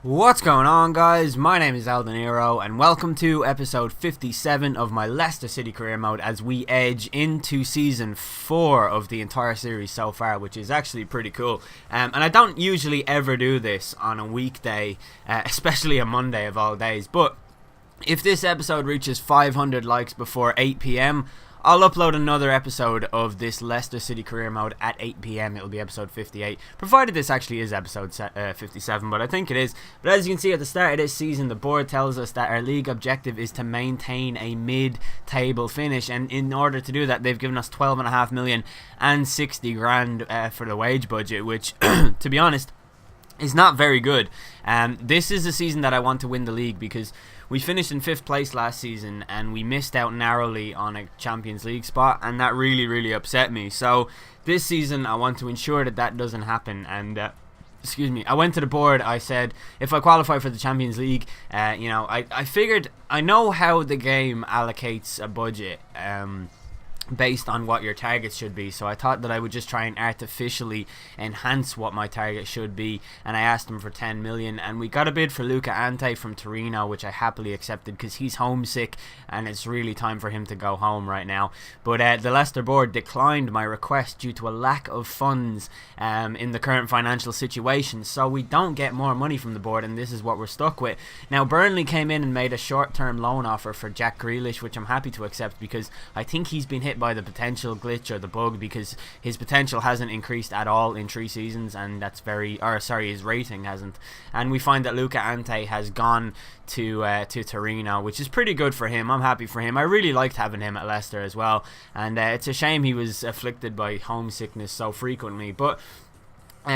What's going on, guys? My name is Aldeniro and welcome to episode 57 of my Leicester City career mode as we edge into season 4 of the entire series so far, which is actually pretty cool. And I don't usually ever do this on a weekday, especially a Monday of all days, but if this episode reaches 500 likes before 8 PM, I'll upload another episode of this Leicester City career mode at 8 PM. It'll be episode 58, provided this actually is episode 57, but I think it is. But as you can see at the start of this season, the board tells us that our league objective is to maintain a mid-table finish, and in order to do that, they've given us 12.5 million and 60 grand for the wage budget, which, to be honest, is not very good. This is a season that I want to win the league because we finished in 5th place last season and we missed out narrowly on a Champions League spot, and that really upset me. So this season I want to ensure that that doesn't happen, and I went to the board. I said, if I qualify for the Champions League, I figured I know how the game allocates a budget based on what your targets should be, so I thought that I would just try and artificially enhance what my target should be, and I asked him for 10 million, and we got a bid for Luca Ante from Torino, which I happily accepted because he's homesick and it's really time for him to go home right now. But the Leicester board declined my request due to a lack of funds in the current financial situation, so we don't get more money from the board, and this is what we're stuck with. Now, Burnley came in and made a short-term loan offer for Jack Grealish, which I'm happy to accept because I think he's been hit by the potential glitch or the bug, because his potential hasn't increased at all in 3 seasons, and that's his rating hasn't. And we find that Luca Ante has gone to Torino, which is pretty good for him. I'm happy for him. I really liked having him at Leicester as well, and it's a shame he was afflicted by homesickness so frequently, but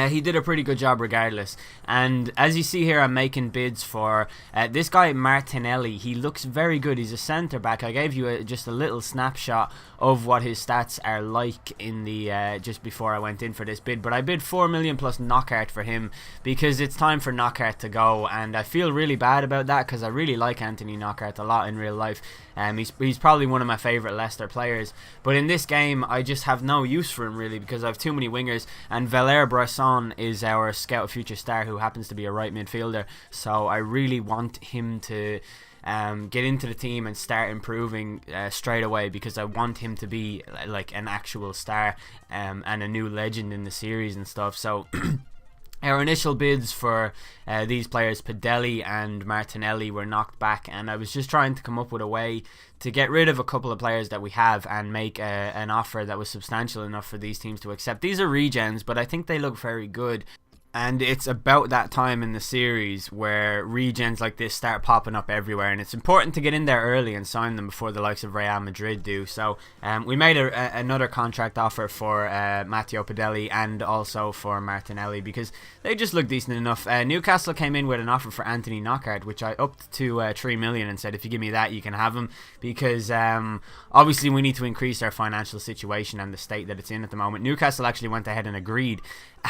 he did a pretty good job regardless. And as you see here, I'm making bids for this guy Martinelli. He looks very good. He's a centre back. I gave you just a little snapshot of what his stats are like in the just before I went in for this bid, but I bid 4 million plus Knockaert for him because it's time for Knockaert to go, and I feel really bad about that because I really like Anthony Knockaert a lot in real life. He's probably one of my favourite Leicester players, but in this game I just have no use for him really because I have too many wingers, and Valère Bresson is our scout future star who happens to be a right midfielder, so I really want him to get into the team and start improving straight away because I want him to be like an actual star and a new legend in the series and stuff. So our initial bids for these players, Padelli and Martinelli, were knocked back, and I was just trying to come up with a way to get rid of a couple of players that we have and make an offer that was substantial enough for these teams to accept. These are regens, but I think they look very good. And it's about that time in the series where regens like this start popping up everywhere, and it's important to get in there early and sign them before the likes of Real Madrid do. So we made another contract offer for Matteo Padelli and also for Martinelli because they just look decent enough. Newcastle came in with an offer for Anthony Knockaert, which I upped to 3 million and said, if you give me that, you can have him, because obviously we need to increase our financial situation and the state that it's in at the moment. Newcastle actually went ahead and agreed,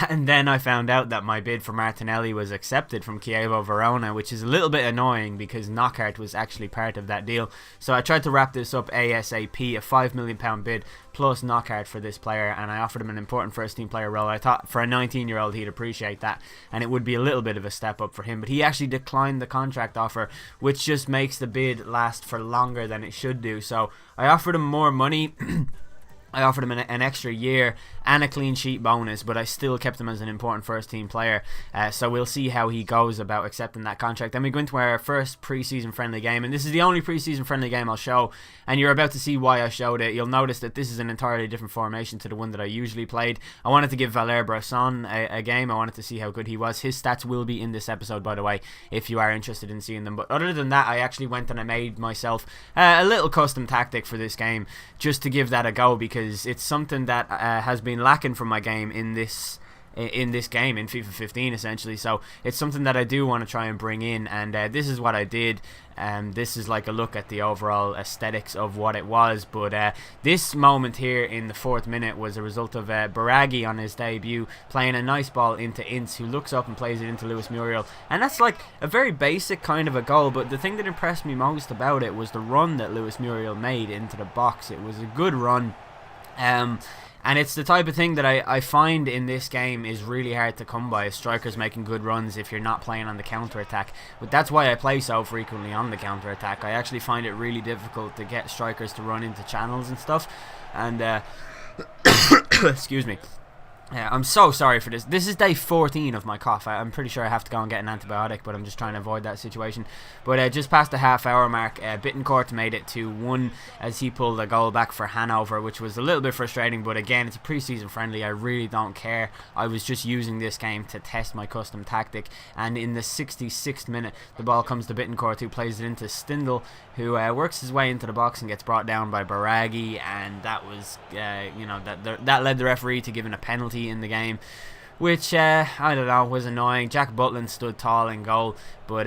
and then I found out that my bid for Martinelli was accepted from Chievo Verona, which is a little bit annoying because Knockaert was actually part of that deal. So I tried to wrap this up ASAP, a £5 million bid plus Knockaert for this player, and I offered him an important first team player role. I thought for a 19-year-old he'd appreciate that, and it would be a little bit of a step up for him, but he actually declined the contract offer, which just makes the bid last for longer than it should do. So I offered him more money. I offered him an extra year and a clean sheet bonus, but I still kept him as an important first team player. So we'll see how he goes about accepting that contract. Then we go into our first preseason friendly game, and this is the only preseason friendly game I'll show, and you're about to see why I showed it. You'll notice that this is an entirely different formation to the one that I usually played. I wanted to give Valère Bresson a game. I wanted to see how good he was. His stats will be in this episode, by the way, if you are interested in seeing them. But other than that, I actually went and I made myself a little custom tactic for this game just to give that a go, because it's something that has been lacking from my game in this game in FIFA 15 essentially. So it's something that I do want to try and bring in, and this is what I did. This is like a look at the overall aesthetics of what it was, but this moment here in the 4th minute was a result of Baraghi on his debut playing a nice ball into Ince, who looks up and plays it into Luis Muriel, and that's like a very basic kind of a goal, but the thing that impressed me most about it was the run that Luis Muriel made into the box. It was a good run. And it's the type of thing that I find in this game is really hard to come by. Strikers making good runs if you're not playing on the counter-attack. But that's why I play so frequently on the counter-attack. I actually find it really difficult to get strikers to run into channels and stuff. And, excuse me. I'm so sorry for this. This is day 14 of my cough. I'm pretty sure I have to go and get an antibiotic, but I'm just trying to avoid that situation. But just past the half-hour mark, Bittencourt made it 2-1 as he pulled a goal back for Hanover, which was a little bit frustrating. But again, it's a pre-season friendly. I really don't care. I was just using this game to test my custom tactic. And in the 66th minute, the ball comes to Bittencourt, who plays it into Stindl, who works his way into the box and gets brought down by Baraghi. And that was, that led the referee to giving a penalty in the game, which I don't know, was annoying. Jack Butland stood tall in goal, but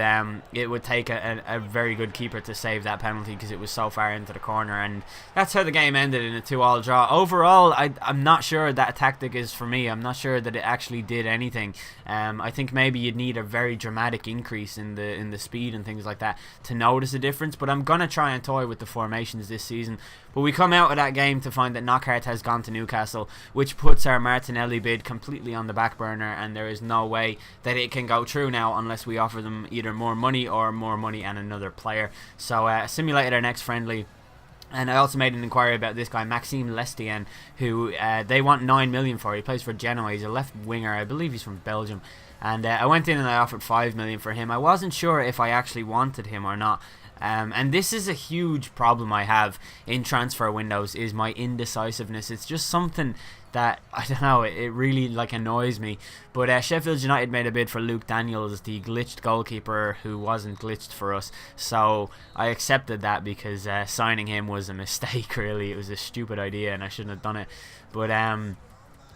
it would take a very good keeper to save that penalty because it was so far into the corner, and that's how the game ended, in a 2-2 draw. Overall, I'm not sure that tactic is for me. I'm not sure that it actually did anything. I think maybe you'd need a very dramatic increase in the speed and things like that to notice a difference, but I'm gonna try and toy with the formations this season. But we come out of that game to find that Knockhart has gone to Newcastle, which puts our Martinelli bid completely on the back burner, and there is no way that it can go through now unless we offer them either more money and another player. So simulated our next friendly. And I also made an inquiry about this guy, Maxime Lestien, who they want 9 million for. He plays for Genoa. He's a left winger. I believe he's from Belgium. And I went in and I offered 5 million for him. I wasn't sure if I actually wanted him or not. And this is a huge problem I have in transfer windows, is my indecisiveness. It's just something that, I don't know, it really annoys me. But Sheffield United made a bid for Luke Daniels, the glitched goalkeeper who wasn't glitched for us. So I accepted that because signing him was a mistake, really. It was a stupid idea and I shouldn't have done it. But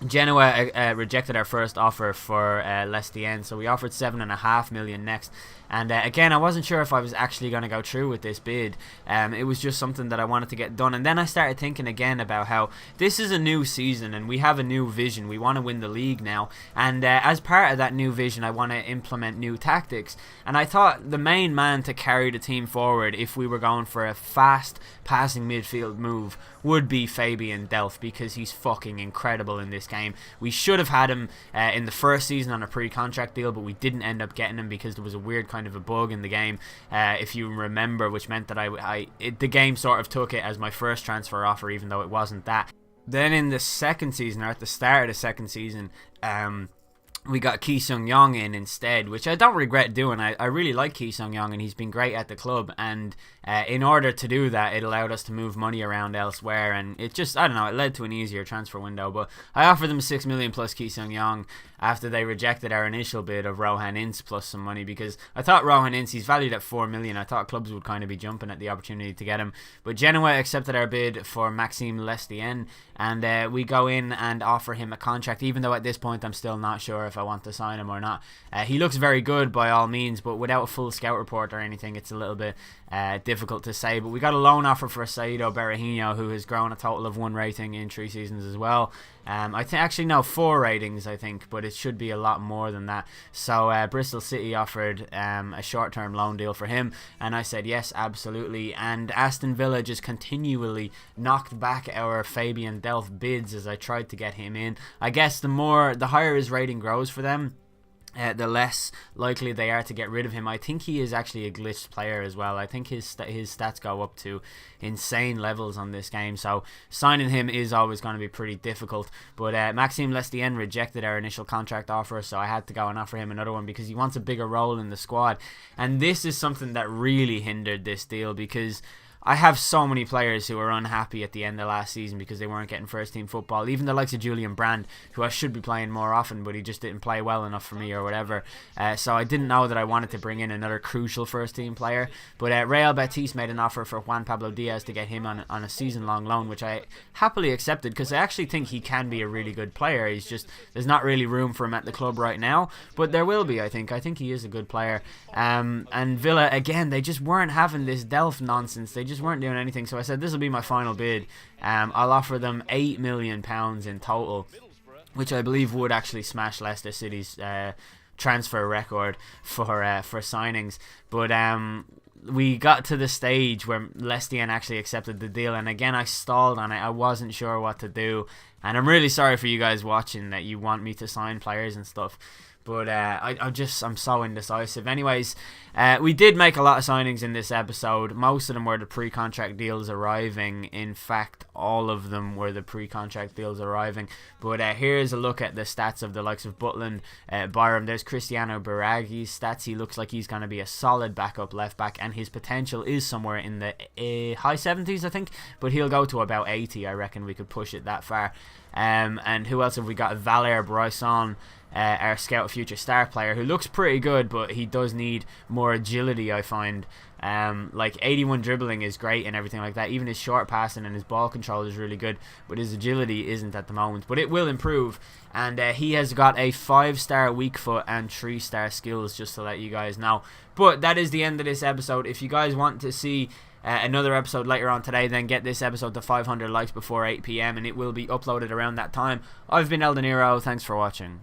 Genoa rejected our first offer for Lestien, so we offered 7.5 million next. And again, I wasn't sure if I was actually going to go through with this bid. It was just something that I wanted to get done. And then I started thinking again about how this is a new season and we have a new vision. We want to win the league now. And as part of that new vision, I want to implement new tactics. And I thought the main man to carry the team forward, if we were going for a fast passing midfield move, would be Fabian Delph, because he's fucking incredible in this game. We should have had him in the first season on a pre-contract deal, but we didn't end up getting him because there was a weird kind of a bug in the game, if you remember, which meant that the game sort of took it as my first transfer offer, even though it wasn't that. Then in the second season, or at the start of the second season, we got Ki Sung-yong in instead, which I don't regret doing. I really like Ki Sung-yong and he's been great at the club, and in order to do that, it allowed us to move money around elsewhere, and it just, I don't know, it led to an easier transfer window. But I offered them 6 million plus Ki Sung-yong after they rejected our initial bid of Rohan Ince plus some money, because I thought Rohan Ince, he's valued at 4 million. I thought clubs would kind of be jumping at the opportunity to get him. But Genoa accepted our bid for Maxime Lestien, and we go in and offer him a contract, even though at this point I'm still not sure if I want to sign him or not. He looks very good by all means, but without a full scout report or anything, it's a little bit difficult to say. But we got a loan offer for Saido Berahino, who has grown a total of 1 rating in 3 seasons as well. I think actually no, 4 ratings I think, but it should be a lot more than that. So Bristol City offered a short-term loan deal for him, and I said yes, absolutely. And Aston Villa just continually knocked back our Fabian Delph bids as I tried to get him in. I guess the higher his rating grows for them, the less likely they are to get rid of him. I think he is actually a glitched player as well. I think his stats go up to insane levels on this game, so signing him is always going to be pretty difficult. But Maxime Lestien rejected our initial contract offer, so I had to go and offer him another one because he wants a bigger role in the squad. And this is something that really hindered this deal, because I have so many players who are unhappy at the end of last season because they weren't getting first team football. Even the likes of Julian Brand, who I should be playing more often, but he just didn't play well enough for me or whatever. So I didn't know that I wanted to bring in another crucial first team player. But Real Betis made an offer for Juan Pablo Diaz to get him on a season long loan, which I happily accepted because I actually think he can be a really good player. He's just, there's not really room for him at the club right now, but there will be, I think. I think he is a good player. And Villa, again, they just weren't having this Delph nonsense. They just weren't doing anything, so I said this will be my final bid. I'll offer them £8 million in total, which I believe would actually smash Leicester City's transfer record for signings. But we got to the stage where Lestien actually accepted the deal, and again I stalled on it. I wasn't sure what to do. And I'm really sorry for you guys watching that you want me to sign players and stuff. But I'm so indecisive. Anyways, we did make a lot of signings in this episode. Most of them were the pre-contract deals arriving. In fact, all of them were the pre-contract deals arriving. But here's a look at the stats of the likes of Butland, Byram. There's Cristiano Baragi's stats. He looks like he's going to be a solid backup left back, and his potential is somewhere in the high 70s, I think. But he'll go to about 80. I reckon we could push it that far. And who else have we got? Valère Bryson, our Scout Future Star player, who looks pretty good, but he does need more agility, I find. Like 81 dribbling is great and everything like that. Even his short passing and his ball control is really good, but his agility isn't at the moment. But it will improve, and he has got a 5-star weak foot and 3-star skills, just to let you guys know. But that is the end of this episode. If you guys want to see another episode later on today, then get this episode to 500 likes before 8 PM, and it will be uploaded around that time. I've been El Dinero. Thanks for watching.